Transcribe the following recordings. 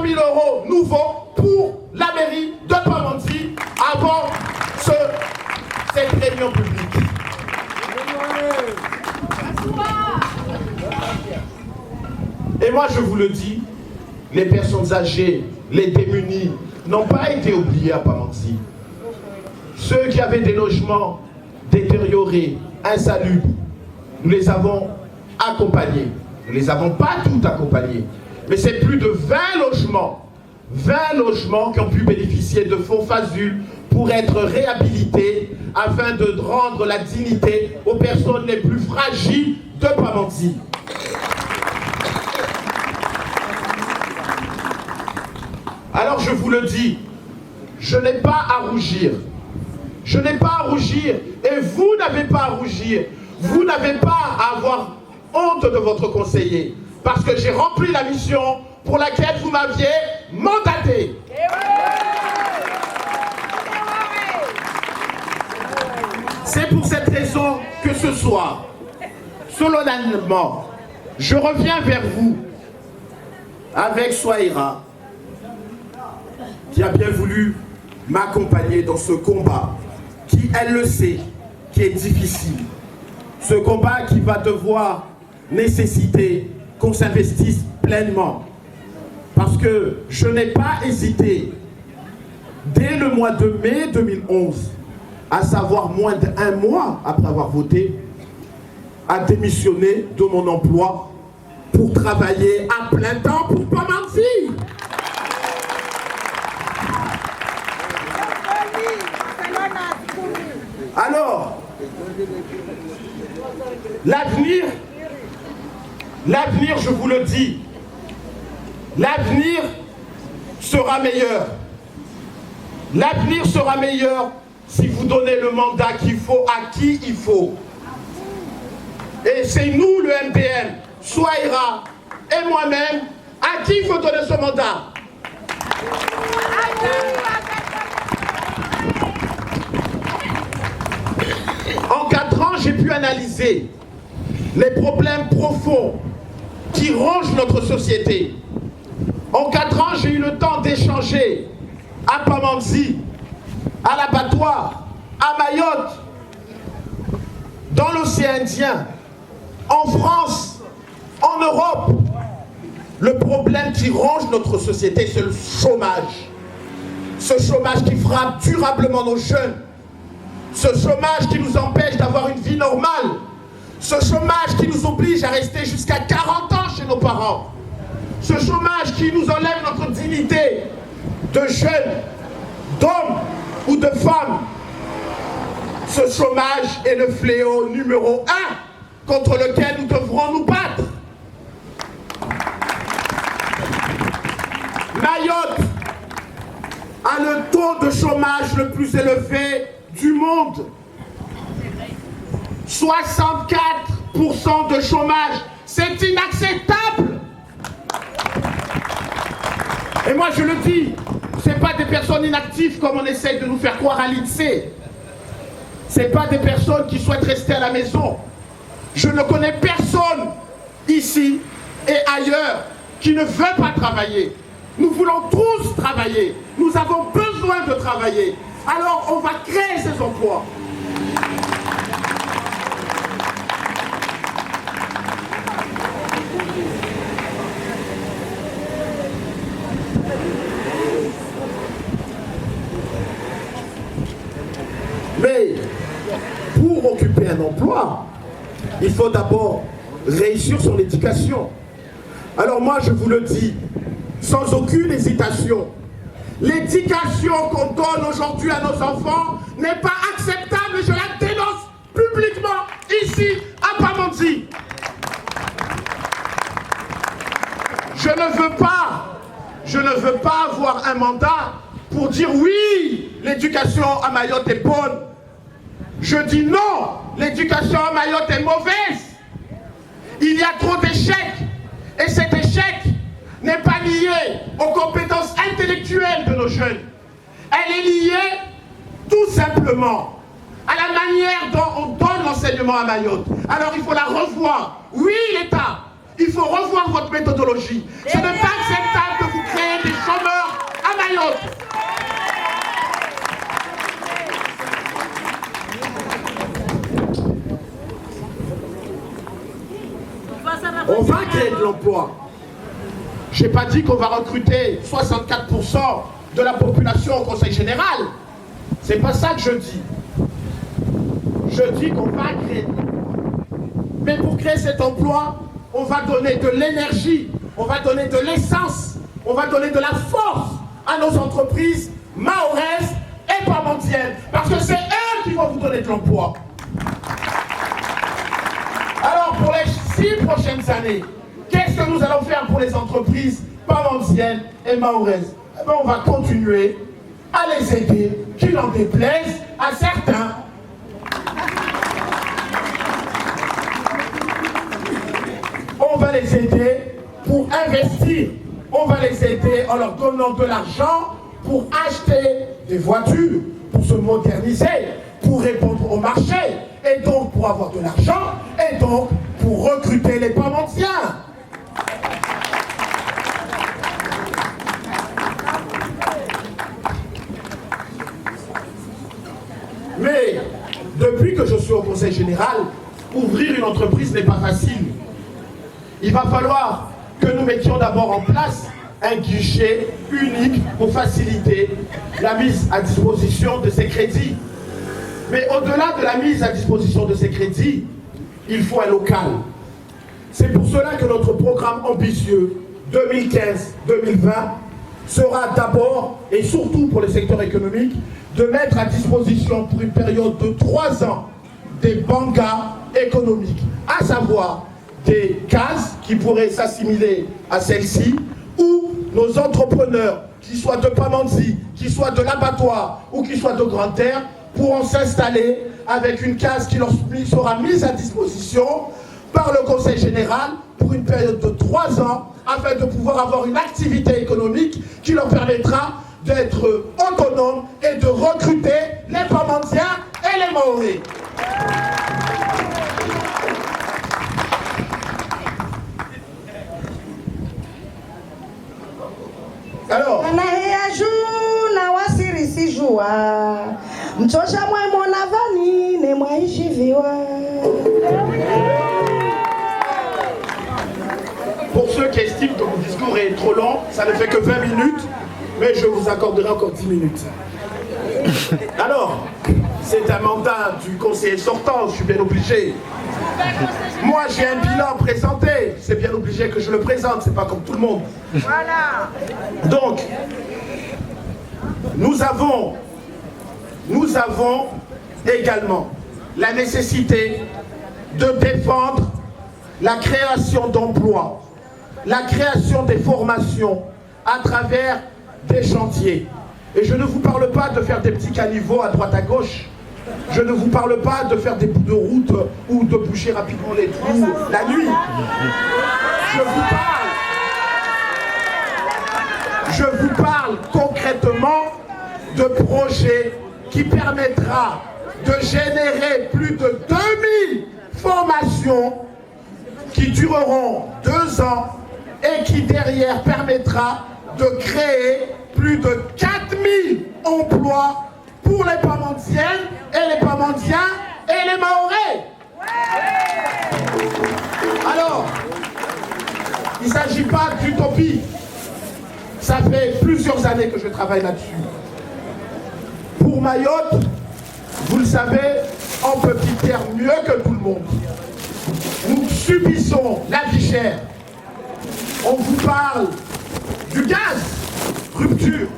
000 € nouveaux pour la mairie de Pamandzi avant cette réunion publique. Et moi je vous le dis, les personnes âgées, les démunis n'ont pas été oubliés à Pamandzi. Ceux qui avaient des logements détériorés, insalubres, nous les avons accompagnés. Nous ne les avons pas tous accompagnés. Mais c'est plus de 20 logements qui ont pu bénéficier de fonds FASUL pour être réhabilités afin de rendre la dignité aux personnes les plus fragiles de Pamandzi. Alors je vous le dis, je n'ai pas à rougir. Je n'ai pas à rougir et vous n'avez pas à rougir. Vous n'avez pas à avoir honte de votre conseiller parce que j'ai rempli la mission pour laquelle vous m'aviez mandaté. C'est pour cette raison que ce soir, solennellement, je reviens vers vous avec Souaïra qui a bien voulu m'accompagner dans ce combat qui, elle le sait, qui est difficile. Ce combat qui va devoir nécessiter qu'on s'investisse pleinement. Parce que je n'ai pas hésité, dès le mois de mai 2011, à savoir moins d'1 mois après avoir voté, à démissionner de mon emploi pour travailler à plein temps pour Pamandzi. Alors, l'avenir, je vous le dis, l'avenir sera meilleur. L'avenir sera meilleur si vous donnez le mandat qu'il faut à qui il faut. Et c'est nous, le MDM, Souaïra et moi-même, à qui il faut donner ce mandat. En 4 ans, j'ai pu analyser les problèmes profonds qui rongent notre société. En 4 ans, j'ai eu le temps d'échanger à Pamandzi, à l'abattoir, à Mayotte, dans l'océan Indien, en France, en Europe. Le problème qui ronge notre société, c'est le chômage. Ce chômage qui frappe durablement nos jeunes. Ce chômage qui nous empêche d'avoir une vie normale. Ce chômage qui nous oblige à rester jusqu'à 40 ans chez nos parents. Ce chômage qui nous enlève notre dignité de jeunes, d'hommes ou de femmes. Ce chômage est le fléau numéro 1 contre lequel nous devrons nous battre. Mayotte a le taux de chômage le plus élevé du monde. 64% de chômage, c'est inacceptable. Et moi je le dis, ce n'est pas des personnes inactives comme on essaye de nous faire croire à l'INSEE. Ce n'est pas des personnes qui souhaitent rester à la maison. Je ne connais personne ici et ailleurs qui ne veut pas travailler. Nous voulons tous travailler. Nous avons besoin de travailler. Alors on va créer ces emplois. Mais pour occuper un emploi, il faut d'abord réussir son éducation. Alors moi je vous le dis, sans aucune hésitation, l'éducation qu'on donne aujourd'hui à nos enfants n'est pas acceptable. Je la dénonce publiquement ici à Pamandzi. Je ne veux pas avoir un mandat pour dire oui, l'éducation à Mayotte est bonne. Je dis non, l'éducation à Mayotte est mauvaise. Il y a trop d'échecs. Et cet échec n'est pas lié aux compétences intellectuelles de nos jeunes. Elle est liée tout simplement à la manière dont on donne l'enseignement à Mayotte. Alors il faut la revoir. Oui, l'État, il faut revoir votre méthodologie. Ce n'est pas acceptable de vous créer des de l'emploi. Je n'ai pas dit qu'on va recruter 64% de la population au Conseil général. C'est pas ça que je dis. Je dis qu'on va créer. Mais pour créer cet emploi, on va donner de l'énergie, on va donner de l'essence, on va donner de la force à nos entreprises mahoraises et parmentiennes. Parce que c'est eux qui vont vous donner de l'emploi. Alors pour les 6 prochaines années, qu'est-ce que nous allons faire pour les entreprises parmentiennes et mahoraises? Eh bien, on va continuer à les aider, qu'il en déplaise à certains. On va les aider pour investir. On va les aider en leur donnant de l'argent pour acheter des voitures, pour se moderniser, pour répondre au marché, et donc pour avoir de l'argent, et donc pour recruter les parmentiens. Mais depuis que je suis au Conseil général, ouvrir une entreprise n'est pas facile. Il va falloir que nous mettions d'abord en place un guichet unique pour faciliter la mise à disposition de ces crédits. Mais au-delà de la mise à disposition de ces crédits, il faut un local. C'est pour cela que notre programme ambitieux 2015-2020 sera d'abord et surtout pour le secteur économique de mettre à disposition pour une période de 3 ans des bangas économiques, à savoir des cases qui pourraient s'assimiler à celle-ci, où nos entrepreneurs, qui soient de Pamandzi, qui soient de l'abattoir ou qui soient de Grande Terre, pourront s'installer avec une case qui leur sera mise à disposition par le Conseil général pour une période de 3 ans, afin de pouvoir avoir une activité économique qui leur permettra d'être autonomes et de recruter les Pamandiens et les Maoris. Alors, pour ceux qui estiment que mon discours est trop long, ça ne fait que 20 minutes, mais je vous accorderai encore 10 minutes. Alors, c'est un mandat du conseiller sortant, je suis bien obligé. Moi, j'ai un bilan présenté, c'est bien obligé que je le présente, c'est pas comme tout le monde. Voilà. Donc, nous avons également la nécessité de défendre la création d'emplois, la création des formations à travers des chantiers. Et je ne vous parle pas de faire des petits caniveaux à droite à gauche. Je ne vous parle pas de faire des bouts de route ou de boucher rapidement les trous la nuit. Je vous parle concrètement de projets qui permettra de générer plus de 2000 formations qui dureront 2 ans et qui derrière permettra de créer plus de 4000 emplois pour les Pamandiennes et les Pamandiens et les Mahorais. Alors, il ne s'agit pas d'utopie. Ça fait plusieurs années que je travaille là-dessus. Pour Mayotte, vous le savez, on peut faire mieux que tout le monde. Nous subissons la vie chère. On vous parle du gaz, rupture.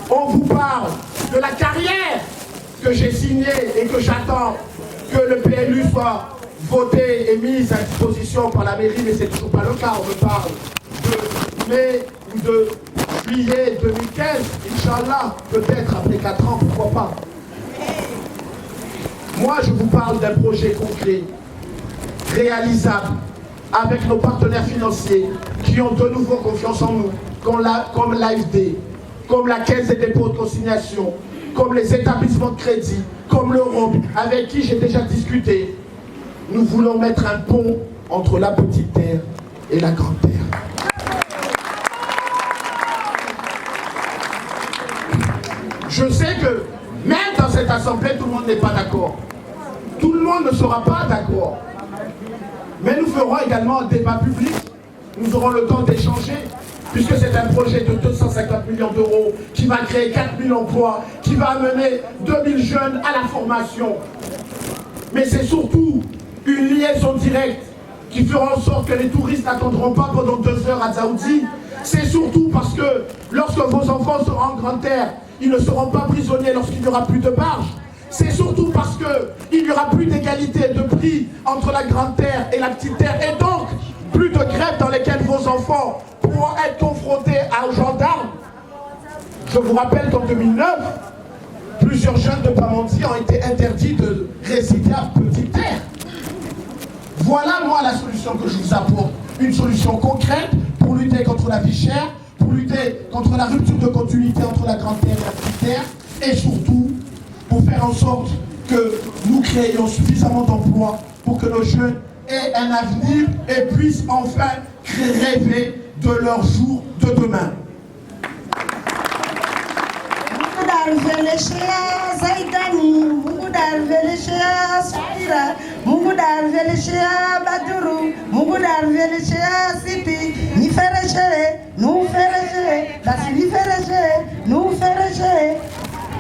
On vous parle de la carrière que j'ai signée et que j'attends que le PLU soit voté et mis à disposition par la mairie, mais c'est toujours pas le cas. On me parle de mai ou de juillet 2015, Inch'Allah, peut-être après 4 ans, pourquoi pas. Moi, je vous parle d'un projet concret, réalisable, avec nos partenaires financiers qui ont de nouveau confiance en nous, comme l'AFD, comme la Caisse des dépôts de consignation, comme les établissements de crédit, comme l'Europe, avec qui j'ai déjà discuté. Nous voulons mettre un pont entre la petite terre et la grande terre. Je sais que même dans cette assemblée, tout le monde n'est pas d'accord. Tout le monde ne sera pas d'accord. Mais nous ferons également un débat public nous aurons le temps d'échanger, puisque c'est un projet de 250 millions d'euros qui va créer 4000 emplois, qui va amener 2000 jeunes à la formation. Mais c'est surtout une liaison directe qui fera en sorte que les touristes n'attendront pas pendant 2 heures à Dzaoudzi. C'est surtout parce que lorsque vos enfants seront en grande terre, ils ne seront pas prisonniers lorsqu'il n'y aura plus de barges. C'est surtout parce qu'il n'y aura plus d'égalité de prix entre la grande terre et la petite terre. Et donc, plus de grèves dans lesquelles vos enfants pourront être confrontés aux gendarmes. Je vous rappelle qu'en 2009, plusieurs jeunes de Pamandzi ont été interdits de résider à Petite Terre. Voilà, moi, la solution que je vous apporte. Une solution concrète pour lutter contre la vie chère, pour lutter contre la rupture de continuité entre la grande terre et la petite terre, et surtout pour faire en sorte que nous créions suffisamment d'emplois pour que nos jeunes aient un avenir et puissent enfin rêver de leur jour de demain.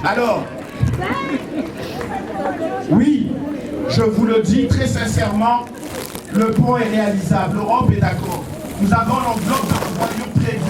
Alors, oui, je vous le dis très sincèrement, le pont est réalisable, l'Europe est d'accord. Nous avons l'enveloppe de royaume prévue.